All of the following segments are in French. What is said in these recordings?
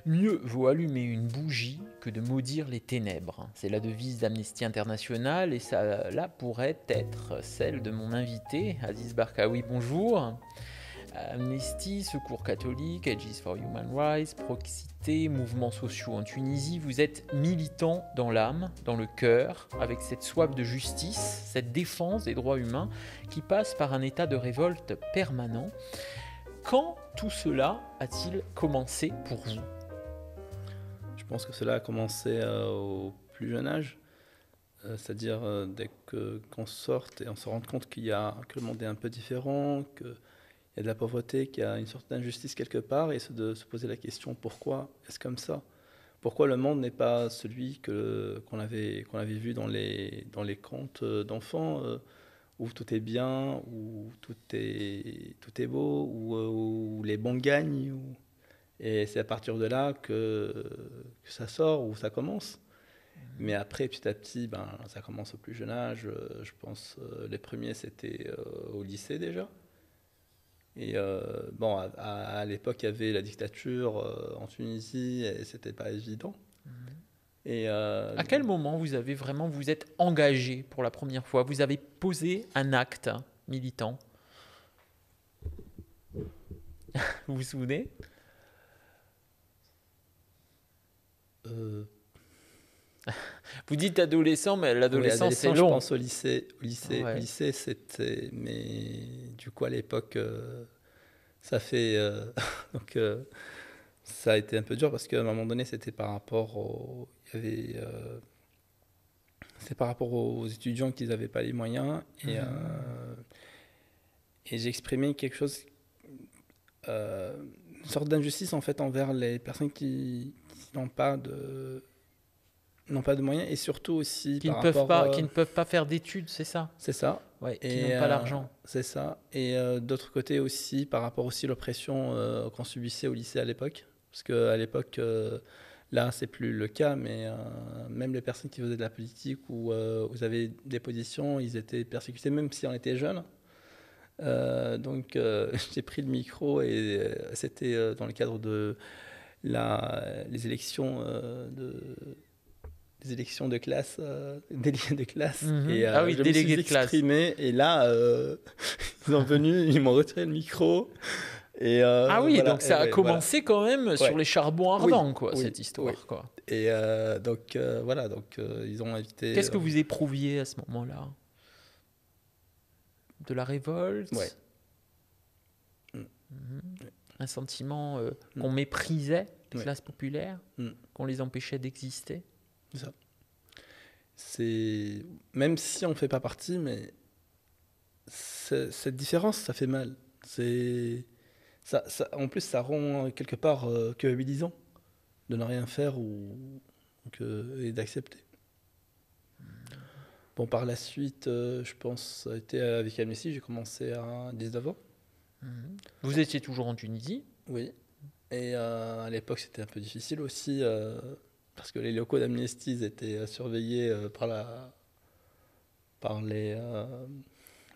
Mieux vaut allumer une bougie que de maudire les ténèbres. C'est la devise d'Amnesty International et ça là pourrait être celle de mon invité, Aziz Barkaoui. Bonjour. Amnesty, Secours catholique, Aegis for Human Rights, Proxité, mouvements sociaux en Tunisie. Vous êtes militant dans l'âme, dans le cœur, avec cette soif de justice, cette défense des droits humains qui passe par un état de révolte permanent. Quand tout cela a-t-il commencé pour vous ? Je pense que cela a commencé au plus jeune âge, c'est-à-dire dès qu'on sorte et on se rend compte que le monde est un peu différent, qu'il y a de la pauvreté, qu'il y a une sorte d'injustice quelque part, et de se poser la question pourquoi est-ce comme ça ? Pourquoi le monde n'est pas celui qu'on avait vu dans les contes d'enfants où tout est bien, où tout est beau, où les bons gagnent et c'est à partir de là que ça sort, ou ça commence. Mais après, petit à petit, ça commence au plus jeune âge. Je pense les premiers, c'était au lycée déjà. Et à l'époque, il y avait la dictature en Tunisie et c'était pas évident. Et À quel moment vous êtes engagé pour la première fois ? Vous avez posé un acte militant ? Vous vous souvenez ? Vous dites adolescent, mais l'adolescence, c'est long. Je pense au lycée. Ouais. Au lycée, c'était... Mais du coup, à l'époque, ça fait... donc, ça a été un peu dur parce qu'à un moment donné, c'était par rapport c'est par rapport aux étudiants qui n'avaient pas les moyens. Et j'exprimais quelque chose... une sorte d'injustice, en fait, envers les personnes qui n'ont pas de moyens, et surtout aussi qui par ne rapport... peuvent pas faire d'études, c'est ça ? C'est ça. Ouais, qui n'ont pas l'argent. C'est ça. Et d'autre côté aussi, par rapport aussi à l'oppression qu'on subissait au lycée à l'époque. Parce qu'à l'époque, là, c'est plus le cas, mais même les personnes qui faisaient de la politique ou vous avez des positions, ils étaient persécutés, même si on était jeunes. Donc, j'ai pris le micro et c'était dans le cadre de les élections des élections de classe, délégués de classe. Et Ah oui, je me délégué suis de classe. exprimé. Et là, ils sont venus, ils m'ont retiré le micro. Et ah oui, voilà. donc ça a commencé quand même sur les charbons ardents, cette histoire. Oui. Quoi. Et donc, voilà, donc ils ont invité... Qu'est-ce que vous éprouviez à ce moment-là ? De la révolte ? Ouais. Un sentiment qu'on méprisait les classes populaires, qu'on les empêchait d'exister ? C'est ça. Même si on ne fait pas partie, mais cette différence, ça fait mal. En plus, ça rend quelque part culpabilisant de ne rien faire et d'accepter. Bon, par la suite, je pense, ça a été avec Amnesty, j'ai commencé à 19 ans. Vous étiez toujours en Tunisie ? Oui. Et à l'époque, c'était un peu difficile aussi, parce que les locaux d'Amnesty étaient surveillés par la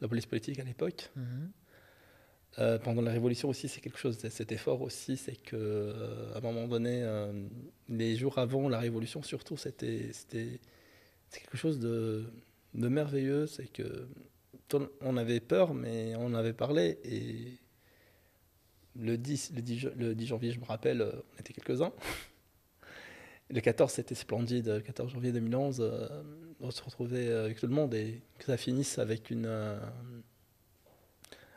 police politique à l'époque. Pendant la Révolution aussi, c'est quelque chose, c'était fort aussi, c'est qu'à un moment donné, les jours avant la Révolution surtout, c'était quelque chose de merveilleux, c'est que on avait peur, mais on avait parlé, et le 10 janvier, je me rappelle, on était quelques-uns. Le 14, c'était splendide, le 14 janvier 2011, on se retrouvait avec tout le monde, et que ça finisse avec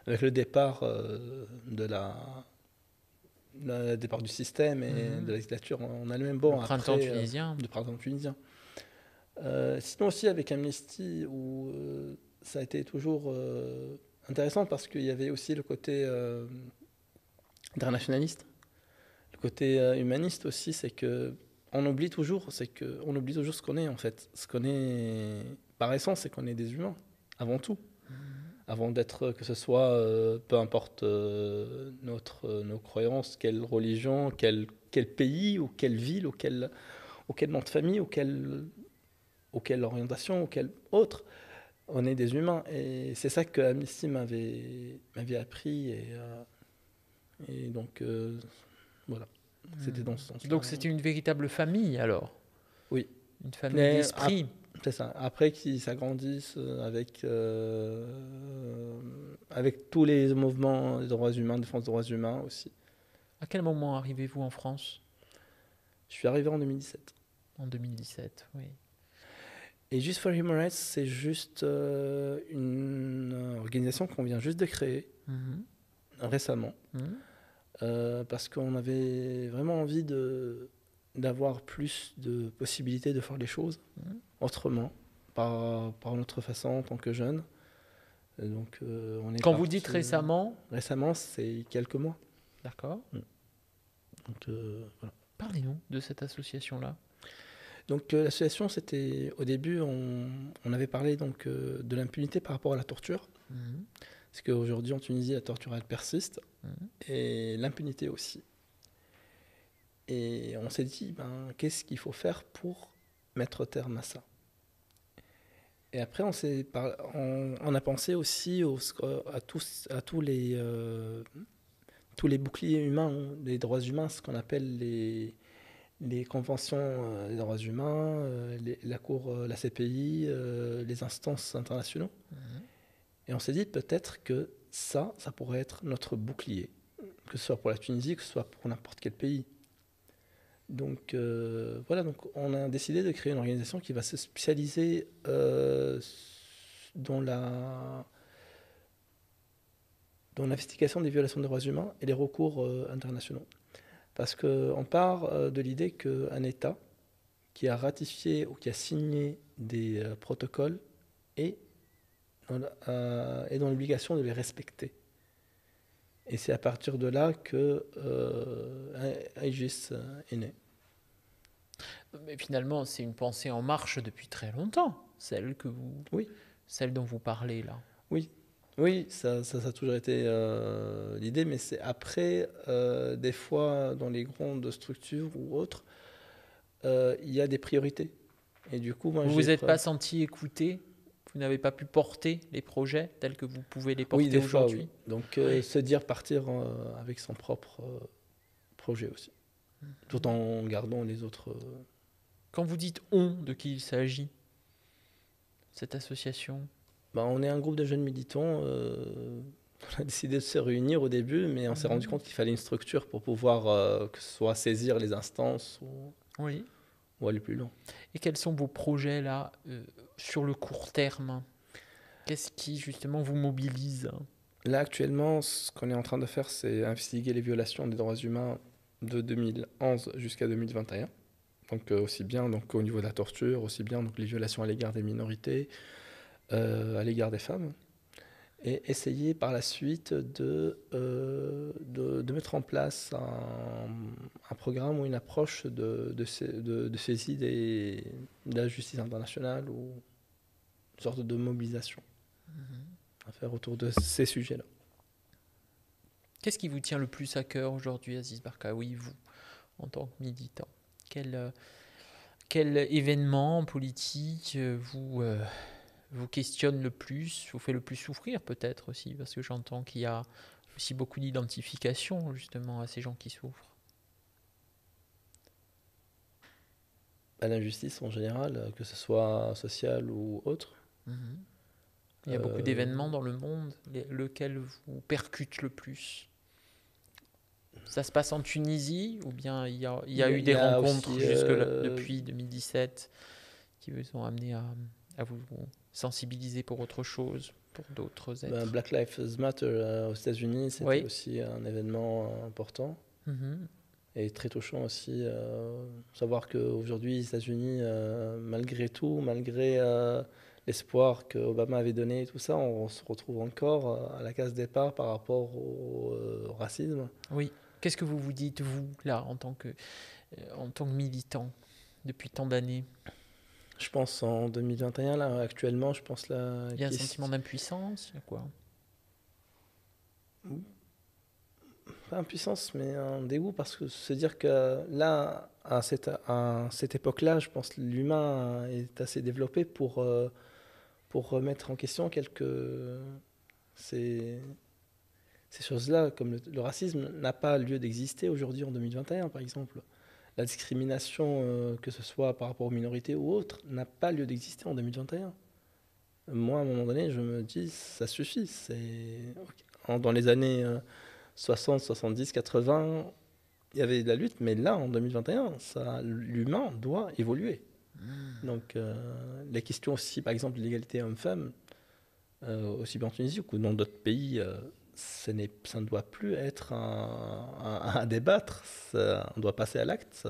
avec le départ départ du système et de la dictature en elle-même. Bon, le printemps tunisien. Le printemps tunisien. Sinon aussi avec Amnesty, où ça a été toujours intéressant parce qu'il y avait aussi le côté internationaliste, le côté humaniste aussi, c'est que on oublie toujours ce qu'on est en fait. Ce qu'on est par essence, c'est qu'on est des humains avant tout. Avant d'être, que ce soit, peu importe nos croyances, quelle religion, quel pays, ou quelle ville, ou quel nom de famille, ou quelle orientation, ou quel autre, on est des humains. Et c'est ça que Amnesty m'avait appris. Et donc, voilà. C'était dans ce sens-là. Donc c'était une véritable famille alors. Oui. Une famille Mais d'esprit. C'est ça. Après qu'ils s'agrandissent avec tous les mouvements des droits humains, défense des droits humains aussi. À quel moment arrivez-vous en France? Je suis arrivé en 2017. En 2017, oui. Et Just for Human Rights, c'est juste une organisation qu'on vient juste de créer récemment. Parce qu'on avait vraiment envie d'avoir plus de possibilités de faire les choses autrement, par notre façon en tant que jeunes. Donc, Quand vous dites récemment? Récemment, c'est quelques mois. D'accord. Donc, voilà. Parlez-nous de cette association-là. Donc l'association, c'était au début, on avait parlé donc, de l'impunité par rapport à la torture. Parce qu'aujourd'hui en Tunisie, la torture elle persiste et l'impunité aussi. Et on s'est dit, qu'est-ce qu'il faut faire pour mettre terme à ça? Et après, on a pensé aussi à tous les boucliers humains, des droits humains, ce qu'on appelle les conventions des droits humains, la Cour, la CPI, les instances internationaux. Et on s'est dit peut-être que ça pourrait être notre bouclier, que ce soit pour la Tunisie, que ce soit pour n'importe quel pays. Donc voilà, donc on a décidé de créer une organisation qui va se spécialiser dans l'investigation des violations des droits humains et les recours internationaux. Parce qu'on part de l'idée qu'un État qui a ratifié ou qui a signé des protocoles est dans l'obligation de les respecter. Et c'est à partir de là que Aegis est né. Mais finalement, c'est une pensée en marche depuis très longtemps, celle dont vous parlez là. Oui, ça a toujours été l'idée, mais c'est après, des fois, dans les grandes structures ou autres, il y a des priorités. Et du coup, moi, vous vous êtes pas senti écouté? Vous n'avez pas pu porter les projets tels que vous pouvez les porter aujourd'hui? Oui. Donc, se dire partir avec son propre projet aussi, tout en gardant les autres. Quand vous dites « on », de qui il s'agit, cette association? On est un groupe de jeunes militants. On a décidé de se réunir au début, mais on s'est rendu compte qu'il fallait une structure pour pouvoir que ce soit saisir les instances ou aller plus loin. Et quels sont vos projets là sur le court terme? Qu'est-ce qui justement vous mobilise? Là actuellement, ce qu'on est en train de faire, c'est investiguer les violations des droits humains de 2011 jusqu'à 2021. Donc aussi bien donc, au niveau de la torture, aussi bien donc, les violations à l'égard des minorités, à l'égard des femmes, et essayer par la suite de mettre en place un programme ou une approche de saisie de la justice internationale ou une sorte de mobilisation à faire autour de ces sujets-là. Qu'est-ce qui vous tient le plus à cœur aujourd'hui, Aziz Barkaoui, vous, en tant que militant? Quel événement politique vous questionne le plus, vous fait le plus souffrir peut-être aussi, parce que j'entends qu'il y a aussi beaucoup d'identification justement à ces gens qui souffrent. L'injustice en général, que ce soit sociale ou autre. Il y a beaucoup d'événements dans le monde, lequel vous percute le plus? Ça se passe en Tunisie ou bien il y a eu des rencontres aussi, depuis 2017 qui vous ont amené à vous sensibiliser pour autre chose, pour d'autres êtres? Black Lives Matter aux États-Unis, c'était aussi un événement important et très touchant aussi. Savoir qu'aujourd'hui, les États-Unis, malgré tout, malgré l'espoir que Obama avait donné et tout ça, on se retrouve encore à la case départ par rapport au racisme. Oui. Qu'est-ce que vous vous dites, vous, là, en tant que militant, depuis tant d'années? Je pense en 2021, là, actuellement, je pense là... Il y a un sentiment d'impuissance, il y a quoi? Pas impuissance, mais un dégoût, parce que se dire que là, à cette époque-là, je pense que l'humain est assez développé pour remettre en question ces ces choses-là, comme le racisme, n'a pas lieu d'exister aujourd'hui en 2021, par exemple. La discrimination, que ce soit par rapport aux minorités ou autres, n'a pas lieu d'exister en 2021. Moi, à un moment donné, je me dis, ça suffit. Dans les années 60, 70, 80, il y avait de la lutte, mais là, en 2021, l'humain doit évoluer. Donc, les questions aussi, par exemple, de l'égalité homme-femme, aussi bien en Tunisie que dans d'autres pays, ça ne doit plus être à débattre. On doit passer à l'acte.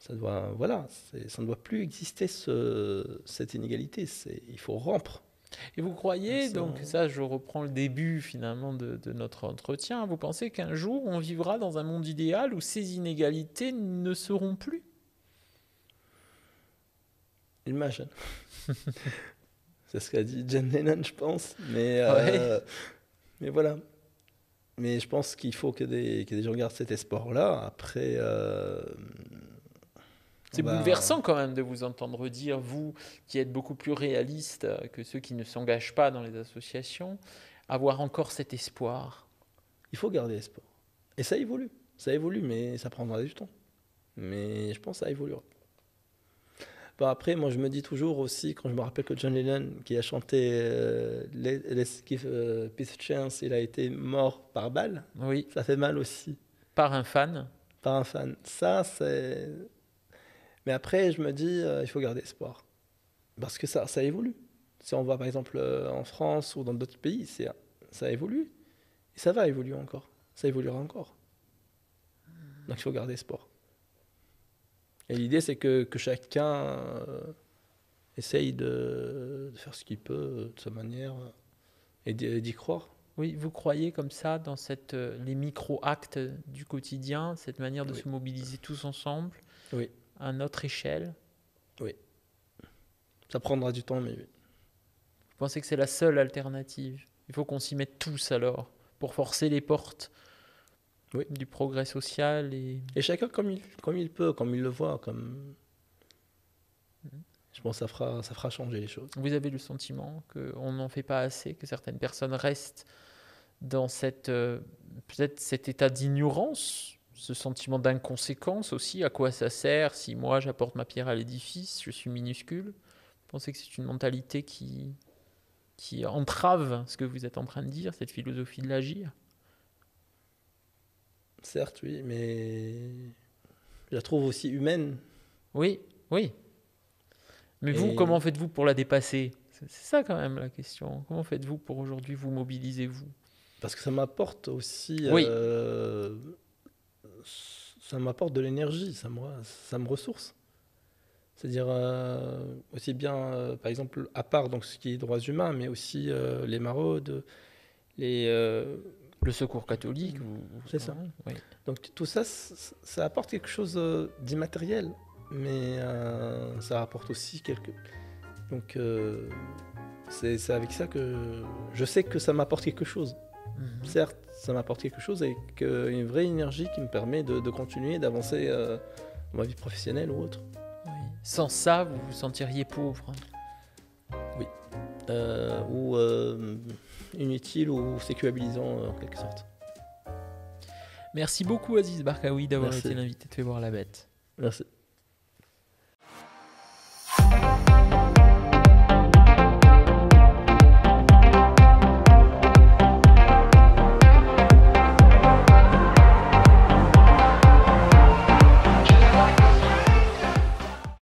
Voilà, ça ne doit plus exister cette inégalité. Il faut rompre. Et vous croyez, donc ça je reprends le début finalement de notre entretien, vous pensez qu'un jour on vivra dans un monde idéal où ces inégalités ne seront plus? Imagine. C'est ce qu'a dit John Lennon, je pense. Mais voilà. Mais je pense qu'il faut que des gens gardent cet espoir-là. Après... c'est bouleversant quand même de vous entendre dire, vous qui êtes beaucoup plus réaliste que ceux qui ne s'engagent pas dans les associations, avoir encore cet espoir. Il faut garder espoir. Et ça évolue. Ça évolue, mais ça prendra du temps. Mais je pense que ça évoluera. Bon, après, moi, je me dis toujours aussi, quand je me rappelle que John Lennon, qui a chanté Let's Give Peace a Chance, il a été mort par balle. Oui. Ça fait mal aussi. Par un fan. Par un fan. Ça, c'est... Mais après, je me dis, il faut garder espoir. Parce que ça évolue. Si on va, par exemple, en France ou dans d'autres pays, ça évolue. Et ça va évoluer encore. Ça évoluera encore. Donc, il faut garder espoir. Et l'idée, c'est que chacun essaye de faire ce qu'il peut de sa manière et d'y croire. Oui, vous croyez comme ça dans les micro-actes du quotidien, cette manière de se mobiliser tous ensemble, à notre échelle? Oui. Ça prendra du temps, mais oui. Vous pensez que c'est la seule alternative? Il faut qu'on s'y mette tous alors, pour forcer les portes du progrès social. Et chacun comme il peut, comme il le voit. Je pense que ça fera changer les choses. Vous avez le sentiment qu'on n'en fait pas assez, que certaines personnes restent dans peut-être cet état d'ignorance, ce sentiment d'inconséquence aussi? À quoi ça sert si moi j'apporte ma pierre à l'édifice, je suis minuscule? Vous pensez que c'est une mentalité qui entrave ce que vous êtes en train de dire, cette philosophie de l'agir? Certes, oui, mais je la trouve aussi humaine. Oui. Mais vous, comment faites-vous pour la dépasser? C'est ça quand même la question. Comment faites-vous pour aujourd'hui vous mobilisez-vous? Parce que ça m'apporte aussi... ça m'apporte de l'énergie, ça me ressource. C'est-à-dire aussi bien, par exemple, à part donc, ce qui est droits humains, mais aussi les maraudes, le secours catholique. C'est ça. Oui. Donc tout ça, ça apporte quelque chose d'immatériel, mais ça apporte aussi Donc c'est avec ça que je sais que ça m'apporte quelque chose. Certes, ça m'apporte quelque chose et une vraie énergie qui me permet de continuer, d'avancer dans ma vie professionnelle ou autre. Oui. Sans ça, vous vous sentiriez pauvre? Oui. Ou inutile ou sécurisant en quelque sorte. Merci beaucoup Aziz Barkaoui d'avoir été l'invité de Fais voir la bête. Merci.